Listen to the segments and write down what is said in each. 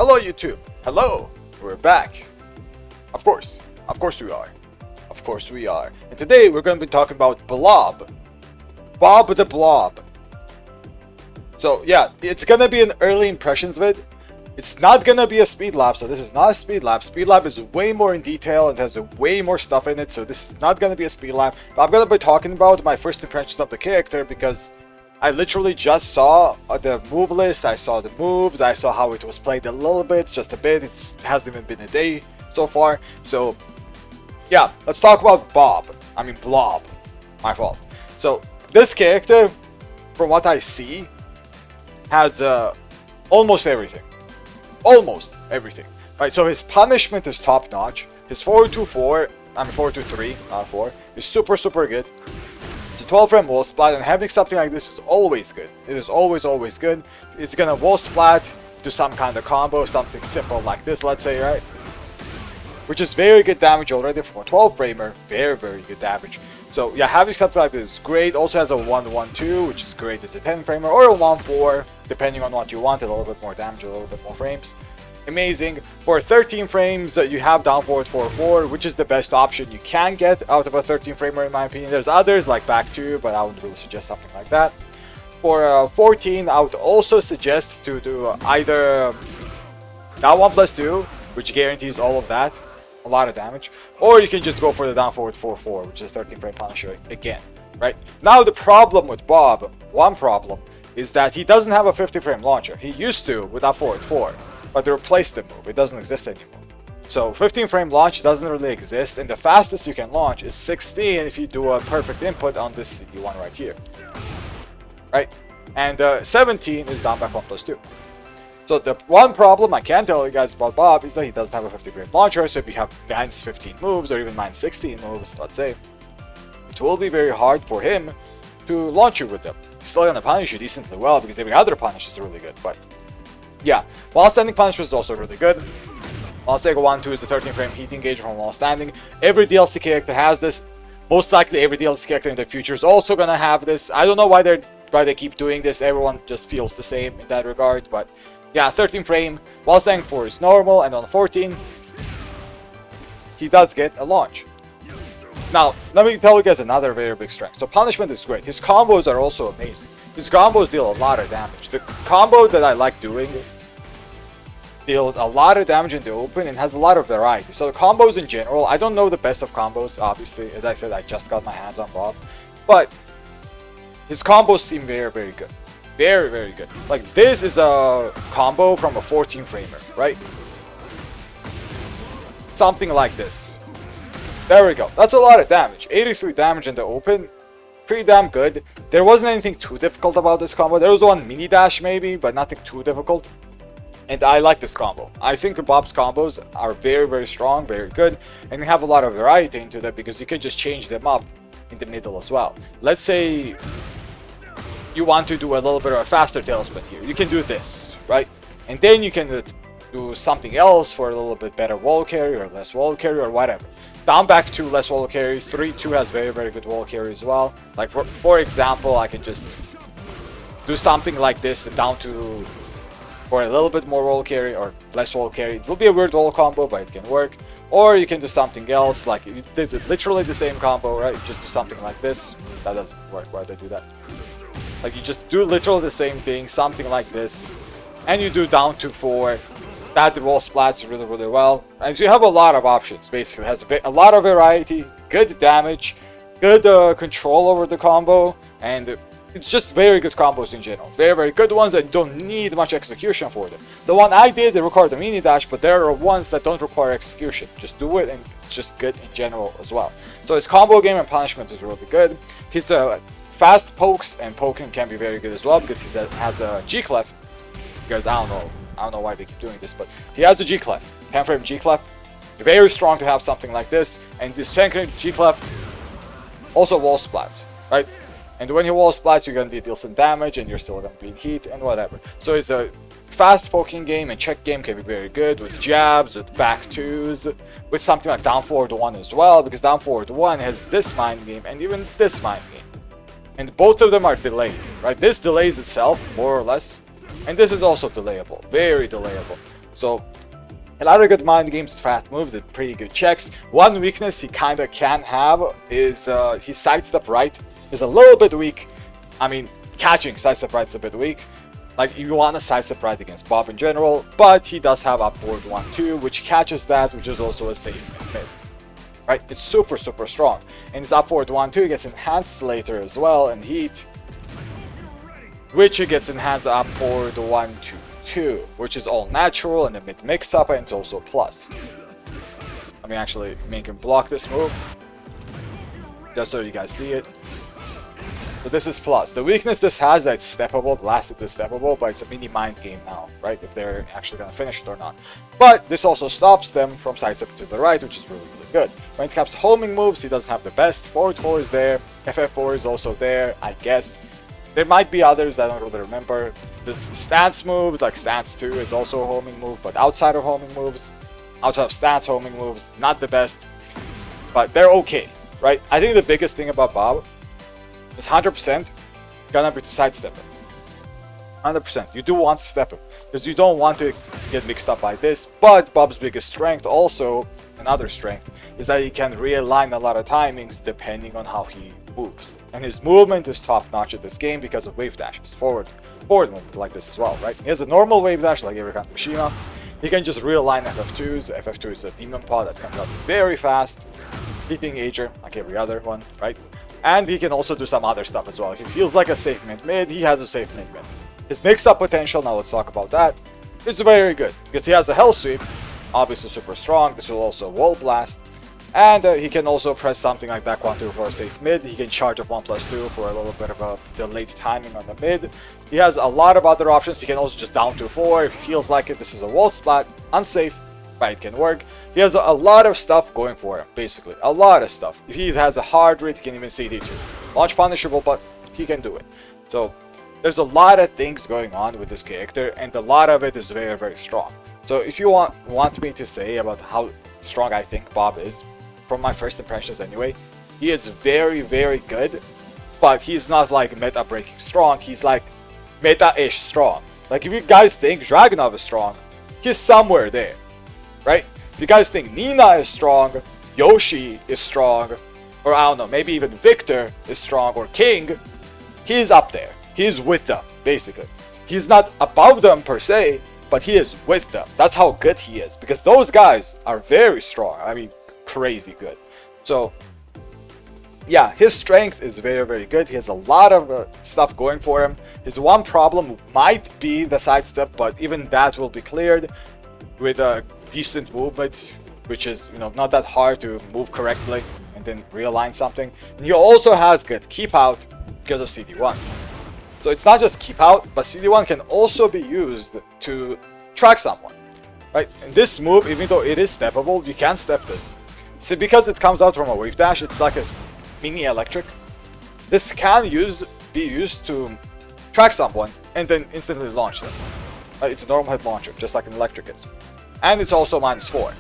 Hello YouTube. Hello. We're back. Of course we are. Of course we are. And today we're going to be talking about Blob. Bob the Blob. So yeah, it's going to be an early impressions vid. It's not going to be a speed lap, so this is not a speed lap. Speed lap is way more in detail and has way more stuff in it, so this is not going to be a speed lap. But I'm going to be talking about my first impressions of the character because I literally just saw the move list, I saw the moves, I saw how it was played a little bit, just a bit. It hasn't even been a day so far. So yeah, let's talk about Blob. My fault. So this character, from what I see, has almost everything. Almost everything. Right, so his punishment is top notch. His 4-2-3, not 4, is super good. It's a 12 frame wall splat, and having something like this is always good. It is always good. It's gonna wall splat, do some kind of combo, something simple like this, let's say, right? Which is very good damage already from a 12 framer. Very good damage. So yeah, having something like this is great. Also has a 1-1-2, which is great as a 10 framer, or a 1-4, depending on what you want. A little bit more damage, a little bit more frames. Amazing. For 13 frames, you have down forward 4-4, which is the best option you can get out of a 13 framer in my opinion. There's others like back 2, but I wouldn't really suggest something like that. For 14, I would also suggest to do either down 1+2, which guarantees all of that, a lot of damage, or you can just go for the down forward 4-4, which is 13 frame Punisher again, right? Now the problem with Bob, one problem, is that he doesn't have a 50 frame launcher. He used to with that forward 4. But they replaced the move. It doesn't exist anymore. So 15 frame launch doesn't really exist, and the fastest you can launch is 16 if you do a perfect input on this CD1 right here. Right? And 17 is down back 1+2. So the one problem I can tell you guys about Bob is that he doesn't have a 50 frame launcher, so if you have minus 15 moves or even minus 16 moves, let's say, it will be very hard for him to launch you with them. He's still gonna punish you decently well because every other punish is really good, but yeah, while standing punish was also really good. While standing 1-2 is the 13 frame heat engage from while standing. Every DLC character has this. Most likely every DLC character in the future is also gonna have this. I don't know why they keep doing this. Everyone just feels the same in that regard, but yeah, 13 frame while standing 4 is normal, and on 14 he does get a launch. Now, let me tell you guys another very big strength. So punishment is great. His combos are also amazing. His combos deal a lot of damage. The combo that I like doing deals a lot of damage in the open and has a lot of variety. So the combos in general, I don't know the best of combos, obviously. As I said, I just got my hands on Bob. But his combos seem very good. Very good. Like, this is a combo from a 14 framer, right? Something like this. There we go. That's a lot of damage. 83 damage in the open. Pretty damn good. There wasn't anything too difficult about this combo. There was one mini dash maybe, but nothing too difficult. And I like this combo. I think Bob's combos are very strong, very good, and they have a lot of variety into them because you can just change them up in the middle as well. Let's say you want to do a little bit of a faster tailspin here. You can do this, right? And then you can do something else for a little bit better wall carry or less wall carry or whatever. Down back 2 less wall carry, 3-2 has very good wall carry as well. Like for example, I can just do something like this down to for a little bit more wall carry or less wall carry. It will be a weird wall combo, but it can work. Or you can do something else, like you did literally the same combo, right? Just do something like this. That doesn't work. Why did I do that? Like you just do literally the same thing, something like this, and you do down to 4. That wall splats really well. And so you have a lot of options, basically. It has a lot of variety, good damage, good control over the combo, and it's just very good combos in general. Very good ones that don't need much execution for them. The one I did, they required a mini dash, but there are ones that don't require execution. Just do it, and it's just good in general as well. So his combo game and punishment is really good. His fast pokes and poking can be very good as well because he has a G-clef. Because I don't know why they keep doing this, but he has a G-clef. 10 frame G-clef. Very strong to have something like this. And this 10 frame G-clef also wall splats, right? And when he wall splats, you're gonna deal some damage and you're still gonna be in heat and whatever. So it's a fast poking game and check game can be very good with jabs, with back 2s, with something like down forward 1 as well, because down forward 1 has this mind game and even this mind game. And both of them are delayed, right? This delays itself, more or less. And this is also delayable, very delayable. So a lot of good mind games, fast moves, and pretty good checks. One weakness he kind of can have is his sidestep right is a little bit weak. I mean, catching sidestep right is a bit weak. Like, you want to sidestep right against Bob in general, but he does have upward 1-2, which catches that, which is also a safe mid. Right? It's super, super strong. And his upward 1-2 gets enhanced later as well in heat, which it gets enhanced upward 1-2, which is all natural, and the mid mix up, and it's also plus. Let me actually make him block this move, just so you guys see it. So this is plus. The weakness this has that it's steppable, the last is steppable, but it's a mini mind game now, right? If they're actually gonna finish it or not. But this also stops them from sidestep to the right, which is really, really good. When it comes to homing moves, he doesn't have the best. Forward 4 is there, FF4 is also there, I guess. There might be others that I don't really remember. The stance moves, like stance 2 is also a homing move, but outside of homing moves, outside of stance homing moves, not the best, but they're okay, right? I think the biggest thing about Bob is 100% gonna be to sidestep him. 100%. You do want to step him, because you don't want to get mixed up by this, but Bob's biggest strength also, another strength, is that he can realign a lot of timings depending on how he moves. And his movement is top notch at this game because of wave dashes. Forward movement like this as well, right? He has a normal wave dash like every kind of Mishima. He can just realign FF2s. FF2 is a demon pod that comes out very fast, hitting Ager like every other one, right? And he can also do some other stuff as well. If he feels like a safe mid, he has a safe mid. His mix-up potential, now let's talk about that, is very good. Because he has a Hell Sweep, obviously super strong. This will also Wall Blast. And he can also press something like back 1-2 for a safe mid. He can charge up 1+2 for a little bit of a delayed timing on the mid. He has a lot of other options. He can also just down 2-4 if he feels like it. This is a wall splat, unsafe, but it can work. He has a lot of stuff going for him, basically. A lot of stuff. If he has a hard read, he can even CD2. Launch punishable, but he can do it. So there's a lot of things going on with this character, and a lot of it is very, very strong. So if you want me to say about how strong I think Bob is, from my first impressions anyway, he is very, very good, but he's not like meta-breaking strong. He's like meta-ish strong. Like, if you guys think Dragunov is strong, he's somewhere there, right? If you guys think Nina is strong, Yoshi is strong, or I don't know, maybe even Victor is strong, or King, he's up there. He's with them, basically. He's not above them per se, but he is with them. That's how good he is, because those guys are very strong. I mean, crazy good. So yeah, his strength is very, very good. He has a lot of stuff going for him. His one problem might be the sidestep, but even that will be cleared with a decent movement, which is, you know, not that hard to move correctly and then realign something. And he also has good keep out because of CD1. So it's not just keep out, but CD1 can also be used to track someone, right? And this move, even though it is steppable, you can step this. See, because it comes out from a wave dash, it's like a mini electric. This can be used to track someone and then instantly launch them. It's a normal hit launcher, just like an electric is. And it's also -4.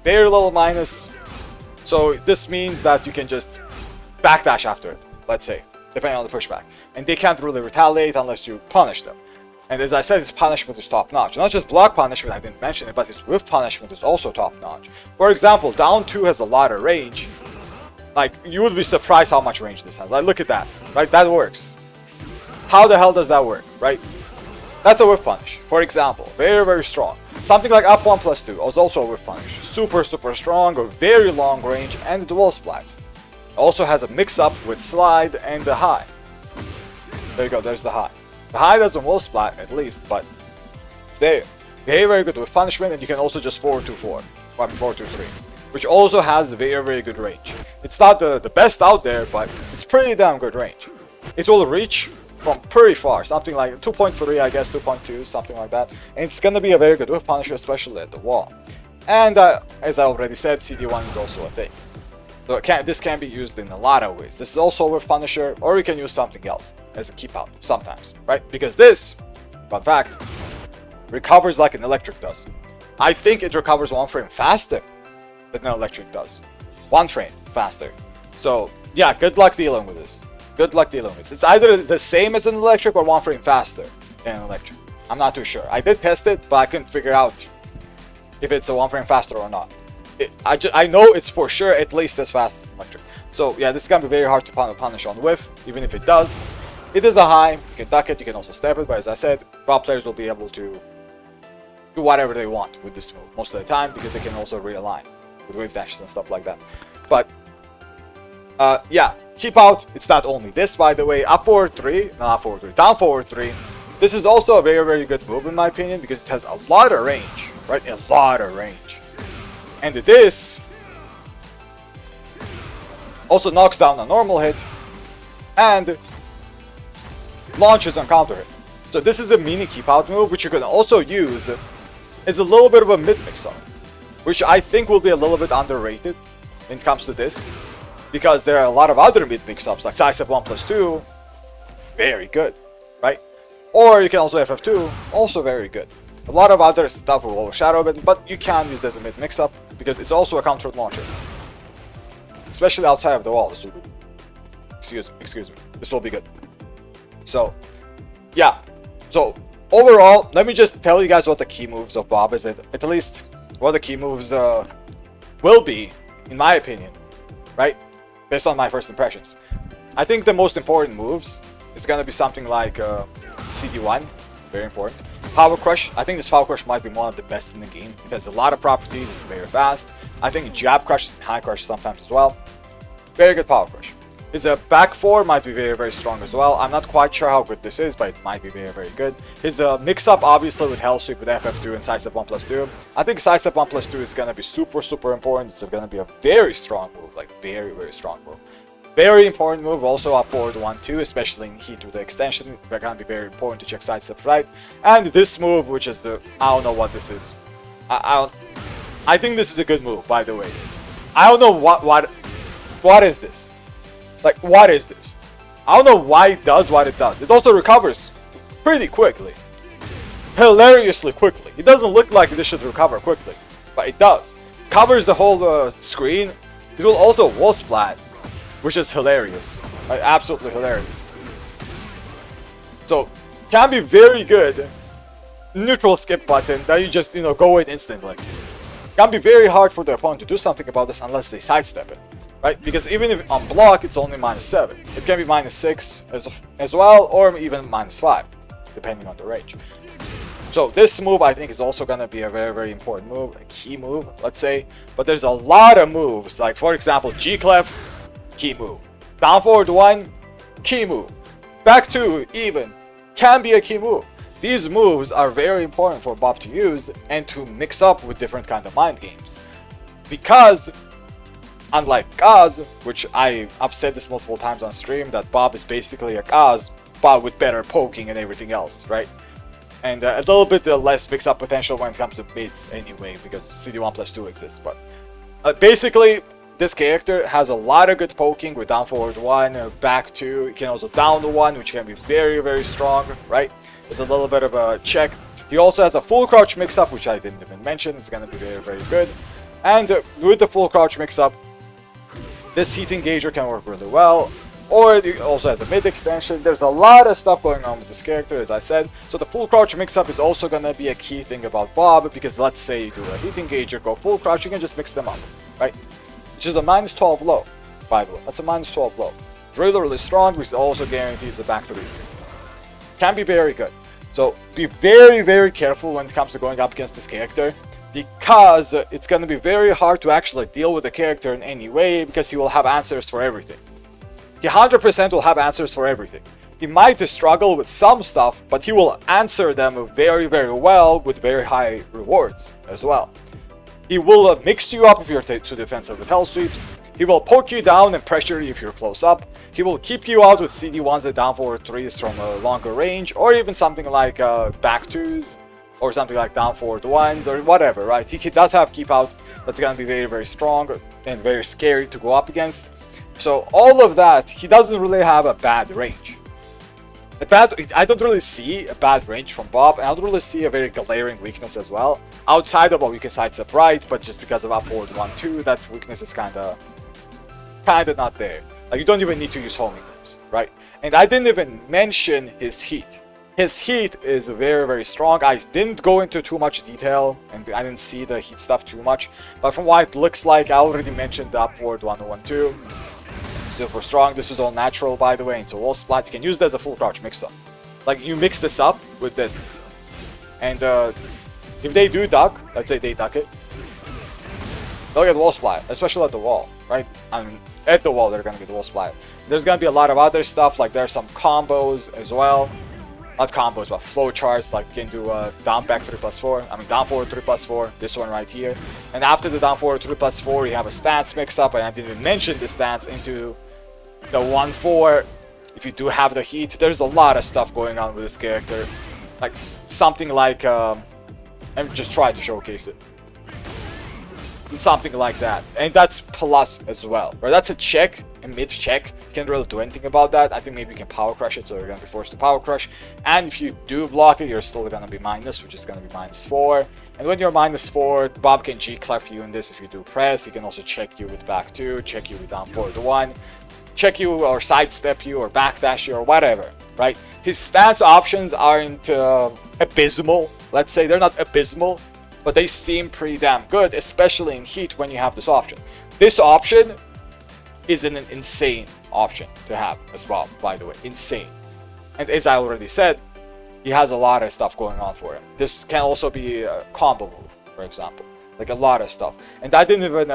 Very little minus. So this means that you can just backdash after it, let's say, depending on the pushback. And they can't really retaliate unless you punish them. And as I said, his punishment is top notch. Not just block punishment, I didn't mention it, but his whip punishment is also top notch. For example, down 2 has a lot of range. Like, you would be surprised how much range this has. Like, look at that, right? That works. How the hell does that work, right? That's a whip punish, for example. Very, very strong. Something like up 1+2 is also a whip punish. Super, super strong, or very long range, and dual splats. Also has a mix-up with slide and the high. There you go, there's the high. The high doesn't wall splat, at least, but it's there. Very, very good with punishment, and you can also just 4-2-4. I mean 4-2-3. Which also has very, very good range. It's not the best out there, but it's pretty damn good range. It will reach from pretty far, something like 2.3, I guess, 2.2, something like that. And it's gonna be a very good whip punisher, especially at the wall. And as I already said, CD1 is also a thing. So this can be used in a lot of ways. This is also a whip punisher, or you can use something else as a keep out sometimes, right? Because this, fun fact, recovers like an electric does. I think it recovers 1 frame faster than an electric does. 1 frame faster. So yeah, good luck dealing with this. Good luck dealing with this. It's either the same as an electric or 1 frame faster than an electric. I'm not too sure. I did test it, but I couldn't figure out if it's a 1 frame faster or not. I know it's for sure at least as fast as electric. So yeah, this is gonna be very hard to punish on whiff, even if it does. It is a high, you can duck it, you can also step it, but as I said, Bob players will be able to do whatever they want with this move most of the time, because they can also realign with wave dashes and stuff like that. But yeah, keep out. It's not only this, by the way. Up forward 3, not forward 3, down forward 3. This is also a very, very good move in my opinion, because it has a lot of range, right? A lot of range. And this also knocks down a normal hit and launches on counter hit. So this is a mini keep out move, which you can also use as a little bit of a mid mix-up, which I think will be a little bit underrated when it comes to this, because there are a lot of other mid mix-ups like sidestep 1+2, very good, right? Or you can also FF2, also very good. A lot of other stuff will overshadow it, but you can use this as a mid mix-up because it's also a counter launcher, especially outside of the wall. This will be, excuse me, this will be good. So yeah, so overall, let me just tell you guys what the key moves of Bob is, at least what the key moves will be, in my opinion, right? Based on my first impressions. I think the most important moves is gonna be something like CD1, very important. Power Crush, I think this Power Crush might be one of the best in the game. It has a lot of properties, it's very fast. I think Jab Crush and High Crush sometimes as well. Very good Power Crush. His back 4 might be very, very strong as well. I'm not quite sure how good this is, but it might be very, very good. His mix-up, obviously, with Hell Sweep, with FF2 and Sidestep 1+2. I think Sidestep 1+2 is going to be super, super important. It's going to be a very strong move, like very, very strong move. Very important move, also up forward 1-2, especially in heat with the extension. They're going to be very important to check sidesteps right. And this move, which is the, I don't know what this is. I think this is a good move, by the way. I don't know what is this? Like, what is this? I don't know why it does what it does. It also recovers pretty quickly. Hilariously quickly. It doesn't look like this should recover quickly, but it does. Covers the whole screen. It will also wall splat, which is hilarious. Like, absolutely hilarious. So, can be very good. Neutral skip button that you just, go in instantly. Can be very hard for the opponent to do something about this unless they sidestep it. Right? Because even if on block, it's only -7. It can be -6 as well, or even -5, depending on the range. So this move, I think, is also going to be a very, very important move, a key move, let's say. But there's a lot of moves, like for example, G-Clef, key move. Down forward 1, key move. Back 2, even, can be a key move. These moves are very important for Bob to use and to mix up with different kind of mind games. Because unlike Gaz, which I've said this multiple times on stream, that Bob is basically a Gaz, but with better poking and everything else, right? And a little bit less mix-up potential when it comes to mids anyway, because CD1+2 exists. But basically, this character has a lot of good poking with down forward 1, back 2. You can also down to 1, which can be very, very strong, right? There's a little bit of a check. He also has a full crouch mix-up, which I didn't even mention. It's going to be very, very good. And with the full crouch mix-up, this heat engager can work really well, or it also has a mid extension. There's a lot of stuff going on with this character, as I said. So the full crouch mix-up is also going to be a key thing about Bob, because let's say you do a heat engager, go full crouch, you can just mix them up, right? Which is a -12 low, by the way. That's a -12 low. It's really, really strong, because it also guarantees the back 3. Can be very good. So be very, very careful when it comes to going up against this character, because it's going to be very hard to actually deal with the character in any way, because he will have answers for everything. He 100% will have answers for everything. He might struggle with some stuff, but he will answer them very, very well with very high rewards as well. He will mix you up if you're too defensive with hell sweeps. He will poke you down and pressure you if you're close up. He will keep you out with CD1s and down forward 3s from a longer range, or even something like back 2s. Or something like down forward 1s or whatever, right? He does have keep out. That's gonna be very, very strong and very scary to go up against. So all of that, he doesn't really have a bad range. I don't really see a bad range from Bob, and I don't really see a very glaring weakness as well. Outside of, you can sidestep right, but just because of up forward 1-2, that weakness is kinda not there. Like, you don't even need to use homing moves, right? And I didn't even mention his heat. His heat is very, very strong. I didn't go into too much detail, and I didn't see the heat stuff too much. But from what it looks like, I already mentioned the upward 1012. Super strong. This is all natural, by the way. It's a wall splat. You can use this as a full crouch mix-up. Like, you mix this up with this. And if they do duck, let's say they duck it, they'll get wall splat, especially at the wall, right? I mean, at the wall, they're going to get wall splat. There's going to be a lot of other stuff, like there's some combos as well. Not combos, but flow charts, like you can do down back 3+4. I mean, down forward 3+4, this one right here. And after the down forward 3+4, you have a stance mix up, and I didn't even mention the stance into the 1-4. If you do have the heat, there's a lot of stuff going on with this character. Like something like, I'm just trying to showcase it. Something like that, and that's plus as well, or that's a check, a mid check. You can't really do anything about that. I think maybe you can power crush it, so you're gonna be forced to power crush. And if you do block it, you're still gonna be minus, which is gonna be -4. And when you're -4, Bob can G-clef you in this if you do press. He can also check you with back 2, check you with down forward 1, check you or sidestep you or backdash you or whatever, right? His stance options aren't abysmal. Let's say they're not abysmal, but they seem pretty damn good, especially in heat when you have this option. This option is an insane option to have as well, by the way. Insane. And as I already said, he has a lot of stuff going on for him. This can also be a combo move, for example. Like a lot of stuff. And I didn't even...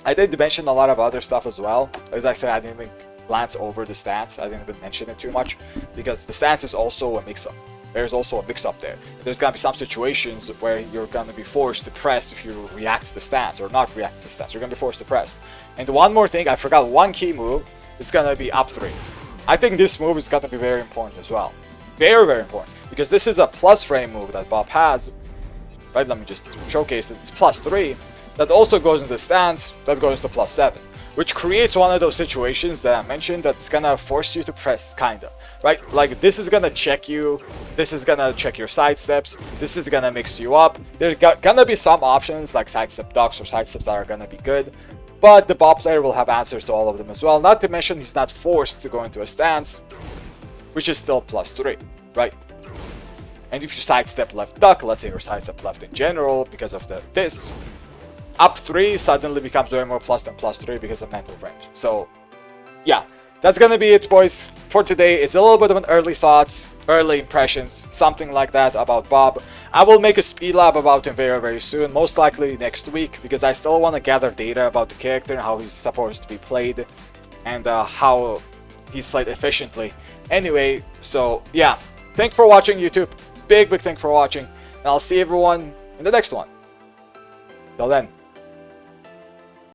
I did mention a lot of other stuff as well. As I said, I didn't even glance over the stats. I didn't even mention it too much, because the stance is also a mix-up. There's also a mix-up there. There's gonna be some situations where you're gonna be forced to press if you react to the stance, or not react to the stance. You're gonna be forced to press. And one more thing, I forgot one key move. It's gonna be up 3. I think this move is gonna be very important as well. Very, very important. Because this is a plus frame move that Bob has. Right, let me just showcase it. It's +3. That also goes into stance, that goes to +7. Which creates one of those situations that I mentioned that's gonna force you to press, kinda. Right? Like, this is gonna check you, this is gonna check your sidesteps, this is gonna mix you up. There's gonna be some options, like sidestep ducks or sidesteps, that are gonna be good. But the Bob player will have answers to all of them as well. Not to mention, he's not forced to go into a stance, which is still +3, right? And if you sidestep left duck, let's say, or sidestep left in general, because of this, up 3 suddenly becomes way more plus than +3 because of mental frames. So, yeah, that's gonna be it, boys, for today. It's a little bit of an early thoughts, early impressions, something like that about Bob. I will make a speed lab about him very, very soon, most likely next week, because I still want to gather data about the character and how he's supposed to be played, and how he's played efficiently. Anyway, so yeah, thanks for watching, YouTube. Big thank for watching, and I'll see everyone in the next one. Till then.